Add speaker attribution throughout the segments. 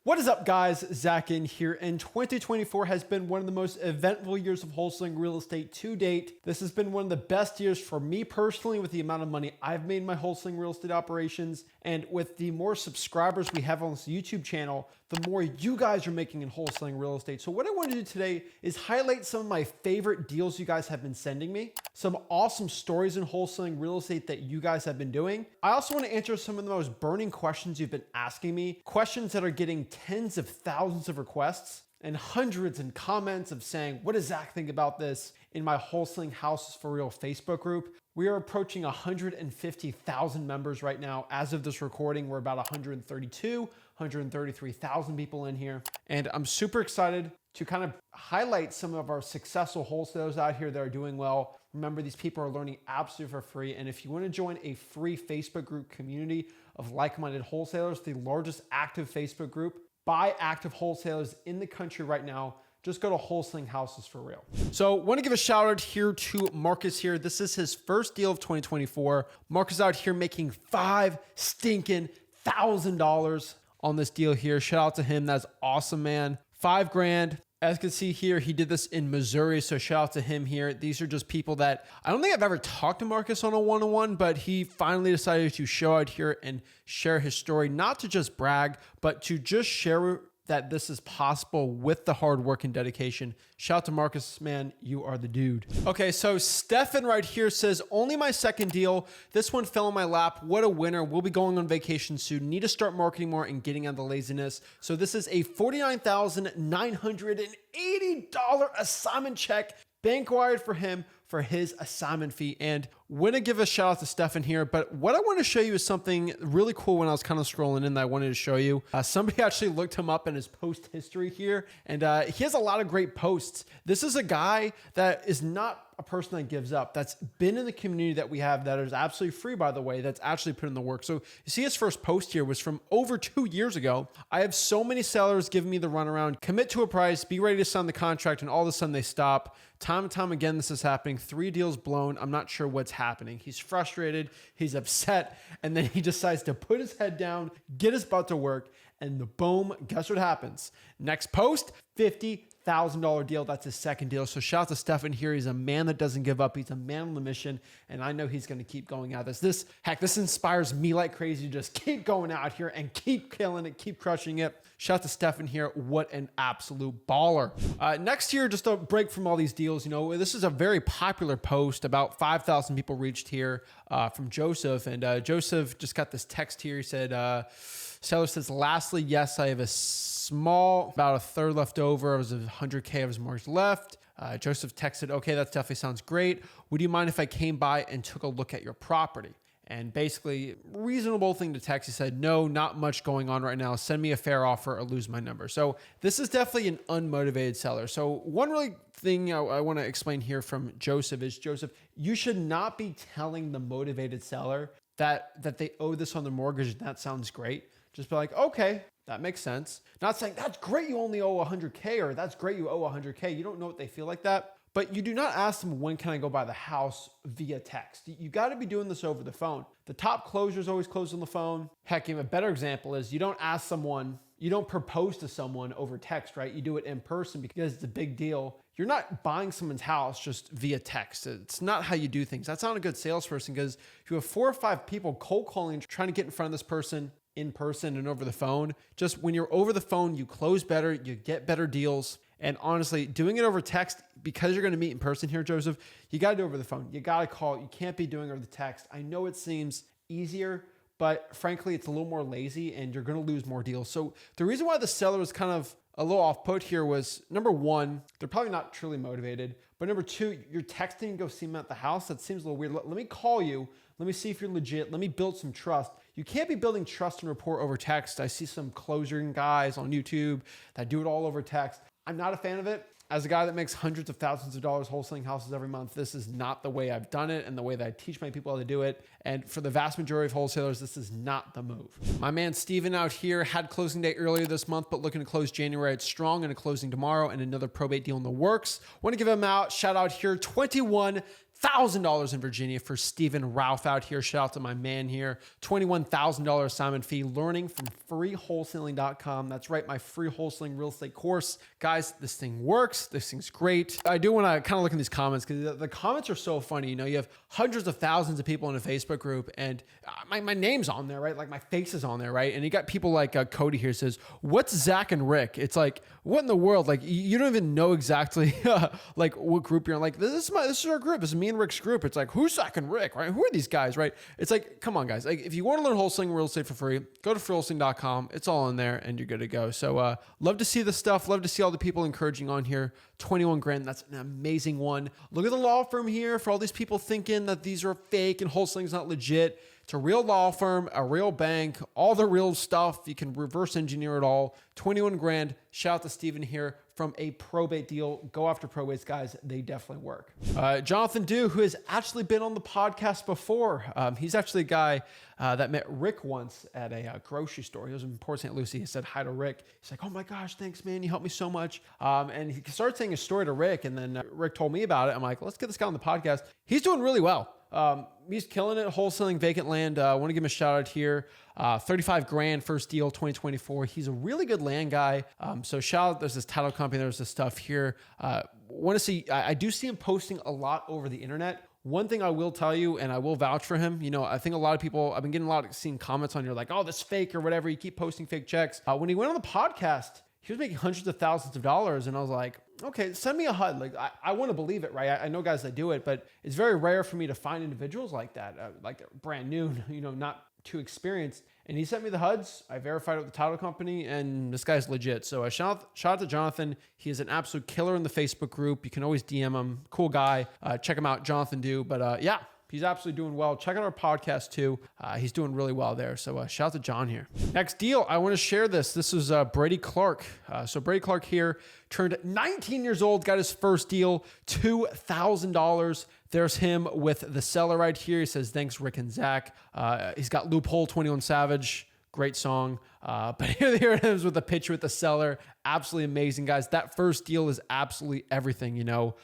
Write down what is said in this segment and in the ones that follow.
Speaker 1: What is up, guys? Zach Ginn here, and 2024 has been one of the most eventful years of wholesaling real estate to date. This has been one of the best years for me personally with the amount of money I've made in my wholesaling real estate operations, and with the more subscribers we have on this YouTube channel, the more you guys are making in wholesaling real estate. So what I want to do today is highlight some of my favorite deals you guys have been sending me, some awesome stories in wholesaling real estate that you guys have been doing. I also want to answer some of the most burning questions you've been asking me, questions that are getting tens of thousands of requests and hundreds in comments of saying, what does Zach think about this, in my Wholesaling Houses for Real Facebook group. We are approaching 150,000 members right now. As of this recording, we're about 133,000 people in here. And I'm super excited to kind of highlight some of our successful wholesalers out here that are doing well. Remember, these people are learning absolutely for free. And if you want to join a free Facebook group community of like-minded wholesalers, the largest active Facebook group by active wholesalers in the country right now, just go to Wholesaling Houses for Real. So want to give a shout out here to Marcus here. This is his first deal of 2024. Marcus out here making $5,000 on this deal here. Shout out to him. That's awesome, man. $5,000. As you can see here, he did this in Missouri, so shout out to him here. These are just people that I don't think I've ever talked to Marcus on a one-on-one, but he finally decided to show out here and share his story, not to just brag, but to just share that this is possible with the hard work and dedication. Shout out to Marcus, man, you are the dude. Okay, so Stefan right here says, only my second deal. This one fell in my lap. What a winner. We'll be going on vacation soon. Need to start marketing more and getting out of the laziness. So this is a $49,980 assignment check bank wired for him for his assignment fee. And want to give a shout out to Stefan here, but what I want to show you is something really cool when I was kind of scrolling in that I wanted to show you. Somebody actually looked him up in his post history here, and he has a lot of great posts. This is a guy that is not a person that gives up, that's been in the community that we have, that is absolutely free, by the way, that's actually put in the work. So you see his first post here was from over 2 years ago. I have so many sellers giving me the runaround, commit to a price, be ready to sign the contract, and all of a sudden they stop. Time and time again, this is happening. 3 deals blown. I'm not sure what's happening. He's frustrated, he's upset, and then he decides to put his head down, get his butt to work, and the boom, guess what happens? Next post, $50,000 deal. That's his second deal. So shout out to Stefan here. He's a man that doesn't give up. He's a man on the mission. And I know he's going to keep going at this. This inspires me like crazy to just keep going out here and keep killing it, keep crushing it. Shout out to Stefan here. What an absolute baller. Next here, just a break from all these deals. You know, this is a very popular post. About 5,000 people reached here from Joseph. And Joseph just got this text here. He said, seller says, lastly, yes, I have a small, about a third left over. It was 100K of his mortgage left. Joseph texted, okay, that definitely sounds great. Would you mind if I came by and took a look at your property? And basically, reasonable thing to text. He said, no, not much going on right now. Send me a fair offer or lose my number. So this is definitely an unmotivated seller. So one really thing I want to explain here from Joseph is, Joseph, you should not be telling the motivated seller that they owe this on the mortgage. And that sounds great. Just be like, okay, that makes sense. Not saying that's great, you only owe 100K, or that's great, you owe 100K. You don't know what they feel like that. But you do not ask them, when can I go buy the house, via text. You got to be doing this over the phone. The top closers always close on the phone. Heck, even a better example is, you don't ask someone, you don't propose to someone over text, right? You do it in person because it's a big deal. You're not buying someone's house just via text. It's not how you do things. That's not a good salesperson, because if you have 4 or 5 people cold calling, trying to get in front of this person in person and over the phone, just when you're over the phone, you close better, you get better deals. And honestly, doing it over text, because you're going to meet in person here, Joseph, you got to do it over the phone. You got to call. You can't be doing it over the text. I know it seems easier, but frankly, it's a little more lazy and you're going to lose more deals. So the reason why the seller was kind of a little off put here was, number one, they're probably not truly motivated. But number two, you're texting and go see them at the house. That seems a little weird. Let me call you. Let me see if you're legit. Let me build some trust. You can't be building trust and rapport over text. I see some closing guys on YouTube that do it all over text. I'm not a fan of it. As a guy that makes hundreds of thousands of dollars wholesaling houses every month, this is not the way I've done it and the way that I teach my people how to do it. And for the vast majority of wholesalers, this is not the move. My man Steven out here had closing day earlier this month, but looking to close January. It's strong and a closing tomorrow and another probate deal in the works. Want to give him out. Shout out here, 21 $1,000 in Virginia for Stephen Ralph out here. Shout out to my man here. $21,000 assignment fee, learning from freewholesaling.com. That's right, my free wholesaling real estate course. Guys, this thing works. This thing's great. I do want to kind of look in these comments because the comments are so funny. You know, you have hundreds of thousands of people in a Facebook group and my name's on there, right? Like my face is on there, right? And you got people like Cody here says, what's Zach and Rick? It's like, what in the world? Like you don't even know exactly like what group you're in. Like this is our group. This is me and Rick's group. It's like, who's Zach and Rick, right? Who are these guys, right? It's like, come on guys. Like if you want to learn wholesaling real estate for free, go to freewholesaling.com. It's all in there and you're good to go. So love to see this stuff. Love to see all the people encouraging on here. 21 grand. That's an amazing one. Look at the law firm here for all these people thinking that these are fake and wholesaling's not legit. It's a real law firm, a real bank, all the real stuff. You can reverse engineer it all. 21 grand. Shout out to Steven here from a probate deal. Go after probates, guys. They definitely work. Jonathan Dew, who has actually been on the podcast before. He's actually a guy that met Rick once at a grocery store. He was in Port St. Lucie. He said hi to Rick. He's like, oh my gosh, thanks, man. You helped me so much. And he started saying his story to Rick. And then Rick told me about it. I'm like, let's get this guy on the podcast. He's doing really well. He's killing it, wholesaling vacant land. I want to give him a shout out here. 35 grand first deal 2024. He's a really good land guy. So shout out, there's this title company, there's this stuff here. Want to see, I do see him posting a lot over the internet. One thing I will tell you, and I will vouch for him, you know, I think a lot of people, I've been getting a lot of seeing comments on here like, oh, this fake or whatever. You keep posting fake checks. When he went on the podcast, he was making hundreds of thousands of dollars. And I was like, okay, send me a HUD. Like I want to believe it, right? I know guys that do it, but it's very rare for me to find individuals like that, like they're brand new, you know, not too experienced. And he sent me the HUDs. I verified it with the title company, and this guy's legit. So shout out to Jonathan. He is an absolute killer in the Facebook group. You can always DM him. Cool guy. Check him out, Jonathan Dew. But yeah, he's absolutely doing well. Check out our podcast too. He's doing really well there. So shout out to John here. Next deal, I want to share this. This is Brady Clark. So Brady Clark here turned 19 years old, got his first deal, $2,000. There's him with the seller right here. He says, thanks, Rick and Zach. He's got Loophole 21 Savage. Great song. But here it is with the picture with the seller. Absolutely amazing, guys. That first deal is absolutely everything, you know.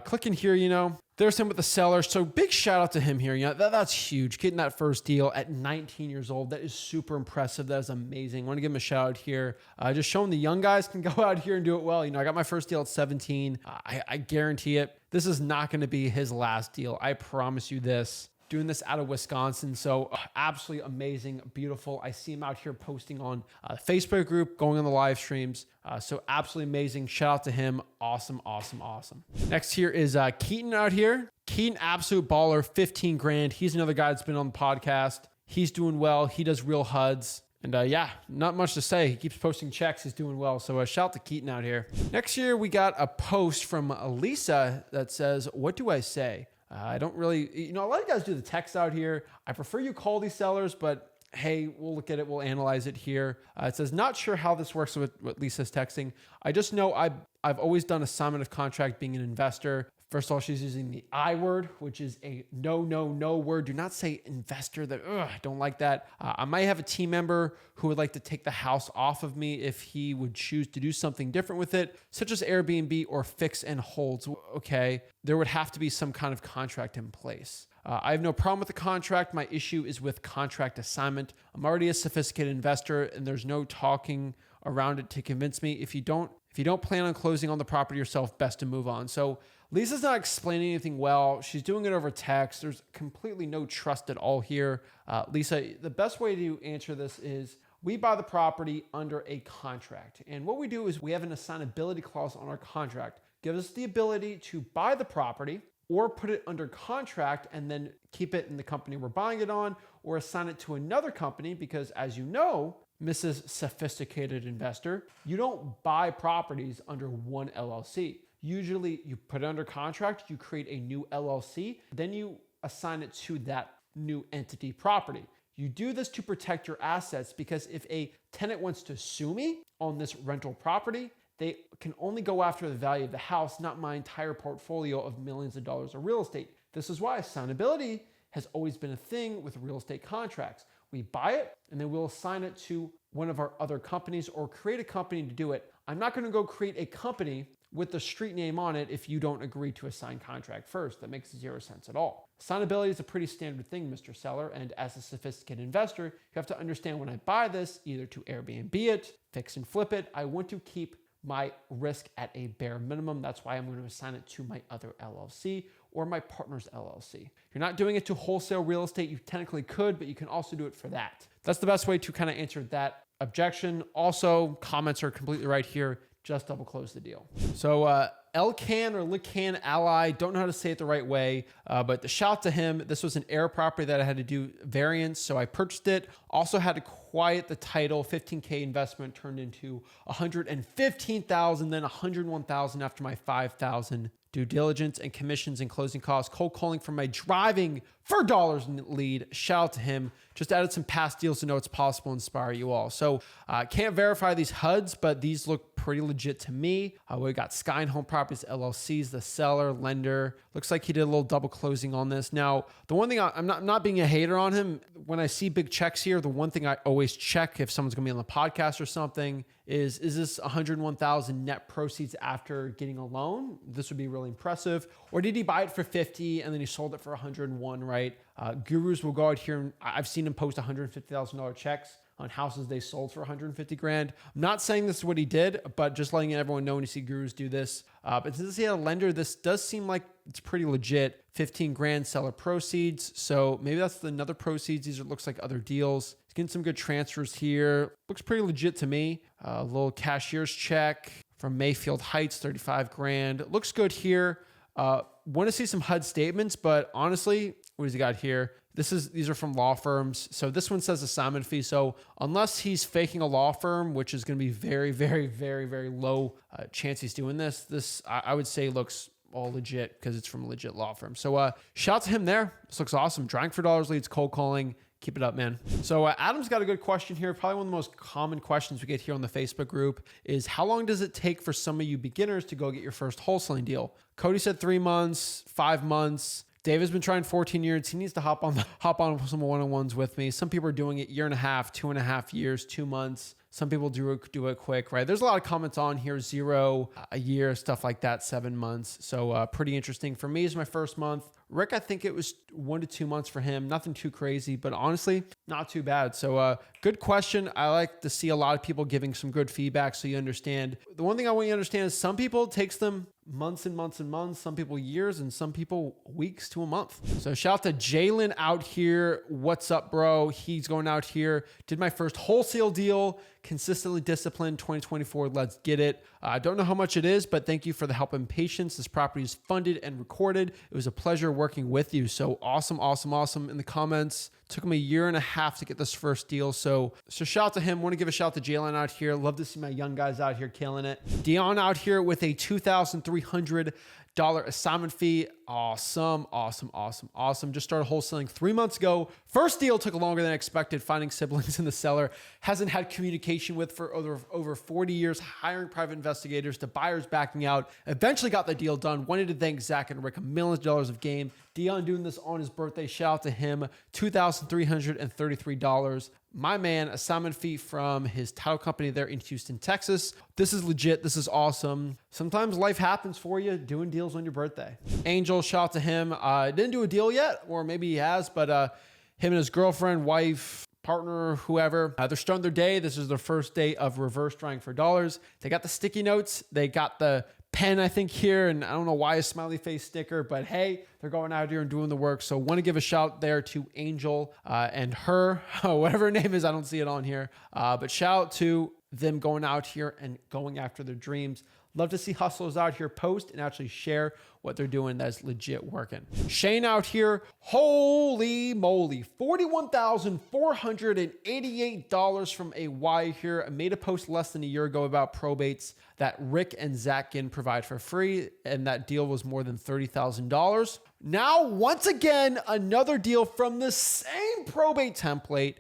Speaker 1: Click in here, you know. There's him with the seller. So big shout out to him here. You know, that's huge. Getting that first deal at 19 years old. That is super impressive. That is amazing. I want to give him a shout out here. Just showing the young guys can go out here and do it well. You know, I got my first deal at 17. I guarantee it. This is not going to be his last deal. I promise you this. Doing this out of Wisconsin. So absolutely amazing, beautiful. I see him out here posting on the Facebook group, going on the live streams. So absolutely amazing. Shout out to him. Awesome, awesome, awesome. Next here is Keaton out here. Keaton, absolute baller, 15 grand. He's another guy that's been on the podcast. He's doing well. He does real HUDs. And yeah, not much to say. He keeps posting checks. He's doing well. So shout out to Keaton out here. Next year, we got a post from Lisa that says, what do I say? I don't really, you know, a lot of guys do the text out here. I prefer you call these sellers, but hey, we'll look at it. We'll analyze it here. It says, not sure how this works with what Lisa's texting. I just know I've always done assignment of contract being an investor. First of all, she's using the I word, which is a no word. Do not say investor. I don't like that. I might have a team member who would like to take the house off of me if he would choose to do something different with it, such as Airbnb or fix and holds. Okay, there would have to be some kind of contract in place. I have no problem with the contract. My issue is with contract assignment. I'm already a sophisticated investor, and there's no talking around it to convince me. If you don't plan on closing on the property yourself, best to move on. So Lisa's not explaining anything well. She's doing it over text. There's completely no trust at all here. Lisa, the best way to answer this is we buy the property under a contract. And what we do is we have an assignability clause on our contract. Gives us the ability to buy the property or put it under contract and then keep it in the company we're buying it on, or assign it to another company because, as you know, Mrs. Sophisticated Investor, you don't buy properties under one LLC. Usually you put it under contract, you create a new LLC, then you assign it to that new entity property. You do this to protect your assets because if a tenant wants to sue me on this rental property, they can only go after the value of the house, not my entire portfolio of millions of dollars of real estate. This is why assignability has always been a thing with real estate contracts. We buy it and then we'll assign it to one of our other companies or create a company to do it. I'm not going to go create a company with the street name on it if you don't agree to a signed contract first. That makes zero sense at all. Signability is a pretty standard thing, Mr. Seller, and as a sophisticated investor, you have to understand when I buy this, either to Airbnb it, fix and flip it, I want to keep my risk at a bare minimum. That's why I'm going to assign it to my other LLC or my partner's LLC. You're not doing it to wholesale real estate. You technically could, but you can also do it for that. That's the best way to kind of answer that objection. Also, comments are completely right here. Just double close the deal. So Elcan or Lican Ally, don't know how to say it the right way, but the shout to him, this was an heir property that I had to do variance, so I purchased it. Also had to quiet the title, $15K investment turned into $115,000, then $101,000 after my $5,000 due diligence and commissions and closing costs. Cold calling from my driving for dollars in lead. Shout out to him. Just added some past deals to know it's possible, inspire you all. So can't verify these HUDs, but these look pretty legit to me. We got Sky and Home Properties LLCs, the seller, lender. Looks like he did a little double closing on this. Now, the one thing I'm not being a hater on him. When I see big checks here, the one thing I always check if someone's gonna be on the podcast or something is this 101,000 net proceeds after getting a loan? This would be really impressive. Or did he buy it for 50 and then he sold it for 101, right? Gurus will go out here and I've seen him post $150,000 checks on houses they sold for 150 grand. I'm not saying this is what he did, but just letting everyone know when you see gurus do this. But since he had a lender, this does seem like it's pretty legit. 15 grand seller proceeds. So maybe that's another proceeds. These looks like other deals. He's getting some good transfers here. Looks pretty legit to me. A little cashier's check from Mayfield Heights, 35 grand. Looks good here. Want to see some HUD statements, but honestly, what has he got here? These are from law firms. So this one says assignment fee. So unless he's faking a law firm, which is going to be very, very, very, very low chance he's doing this I would say looks all legit because it's from a legit law firm. So shout out to him there. This looks awesome. Drawing for dollars leads, cold calling. Keep it up, man. So Adam's got a good question here. Probably one of the most common questions we get here on the Facebook group is how long does it take for some of you beginners to go get your first wholesaling deal? Cody said 3 months, 5 months. David's been trying 14 years. He needs to hop on some one-on-ones with me. Some people are doing it 1.5 years, 2.5 years, 2 months. Some people do it quick, right? There's a lot of comments on here, 0, a year, stuff like that, 7 months. So pretty interesting. For me, it's my first month. Rick, I think it was 1 to 2 months for him. Nothing too crazy, but honestly, not too bad. So good question. I like to see a lot of people giving some good feedback so you understand. The one thing I want you to understand is some people it takes them months and months and months, some people years, and some people weeks to a month. So shout out to Jalen out here. What's up, bro? He's going out here. Did my first wholesale deal. Consistently disciplined 2024. Let's get it. I don't know how much it is, but thank you for the help and patience. This property is funded and recorded. It was a pleasure working with you. So awesome, awesome, awesome. In the comments, took him 1.5 years to get this first deal. So shout out to him. Want to give a shout out to Jalen out here. Love to see my young guys out here killing it. Dion out here with a $2,300 assignment fee. Awesome, awesome, awesome, awesome. Just started wholesaling 3 months ago. First deal took longer than expected. Finding siblings in the seller. Hasn't had communication with for over 40 years. Hiring private investigators to buyers backing out. Eventually got the deal done. Wanted to thank Zach and Rick. $1 million of game. Dion doing this on his birthday. Shout out to him. $2,333. My man, assignment fee from his title company there in Houston, Texas. This is legit. This is awesome. Sometimes life happens for you doing deals on your birthday. Angel, shout out to him. Didn't do a deal yet, or maybe he has, but him and his girlfriend, wife, partner, whoever, they're starting their day. This is their first day of reverse drawing for dollars. They got the sticky notes. They got the pen, I think, here, and I don't know why a smiley face sticker, but hey, they're going out here and doing the work. So want to give a shout there to Angel and her, whatever her name is, I don't see it on here, but shout out to them going out here and going after their dreams. Love to see hustlers out here post and actually share what they're doing that's legit working. Shane out here, holy moly, $41,488 from a Y here. I made a post less than a year ago about probates that Rick and Zach Ginn provide for free, and that deal was more than $30,000. Now, once again, another deal from the same probate template,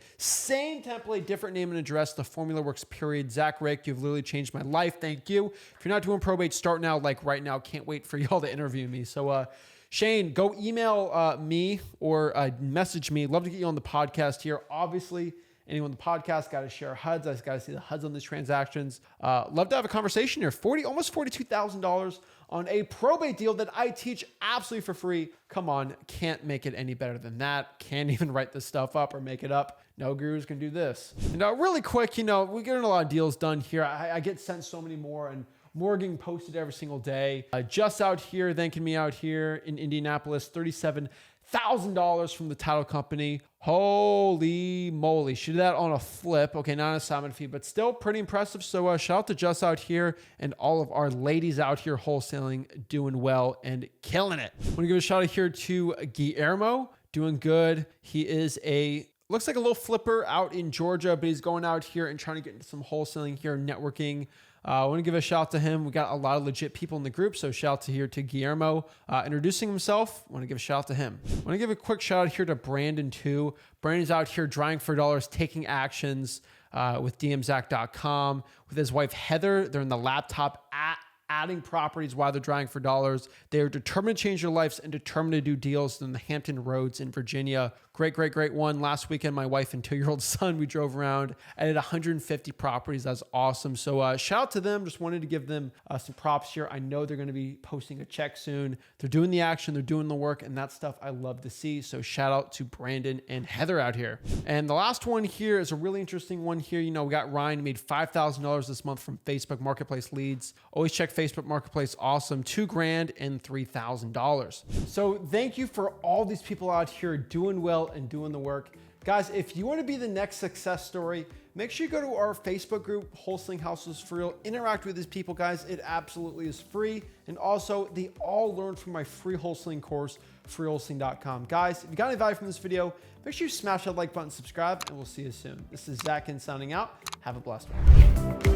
Speaker 1: different name and address. The formula works, period. Zach, Rick, you've literally changed my life. Thank you. If you're not doing probate, start now, like right now. Can't wait for y'all to interview me. So, Shane, go email me or message me. Love to get you on the podcast here. Obviously, anyone on the podcast, got to share HUDs. I got to see the HUDs on these transactions. Love to have a conversation here. Almost $42,000 on a probate deal that I teach absolutely for free. Come on, can't make it any better than that. Can't even write this stuff up or make it up. No gurus can do this. And really quick, we're getting a lot of deals done here. I get sent so many more and more getting posted every single day. Just out here, thanking me out here in Indianapolis, $37,000 from the title company. Holy moly. She did that on a flip. Okay, not an assignment fee, but still pretty impressive. So shout out to Just out here and all of our ladies out here wholesaling, doing well and killing it. I want to give a shout out here to Guillermo, doing good. He is looks like a little flipper out in Georgia, but he's going out here and trying to get into some wholesaling here, networking. I want to give a shout out to him. We got a lot of legit people in the group, so shout out to here to Guillermo. Introducing himself, I want to give a shout out to him. I want to give a quick shout out here to Brandon too. Brandon's out here drying for dollars, taking actions with dmzach.com. With his wife Heather, they're in the laptop adding properties while they're drying for dollars. They are determined to change their lives and determined to do deals in the Hampton Roads in Virginia. Great one. Last weekend, my wife and 2-year-old son, we drove around, added 150 properties. That's awesome. So shout out to them. Just wanted to give them some props here. I know they're going to be posting a check soon. They're doing the action. They're doing the work, and that stuff I love to see. So shout out to Brandon and Heather out here. And the last one here is a really interesting one here. We got Ryan, made $5,000 this month from Facebook Marketplace leads. Always check Facebook Marketplace. Awesome. $2,000 and $3,000. So thank you for all these people out here doing well and doing the work. Guys, if you want to be the next success story, make sure you go to our Facebook group, Wholesaling Houses for Real. Interact with these people, guys. It absolutely is free. And also, they all learn from my free wholesaling course, freewholesaling.com. Guys, if you got any value from this video, make sure you smash that like button, subscribe, and we'll see you soon. This is Zach Ginn signing out. Have a blessed one.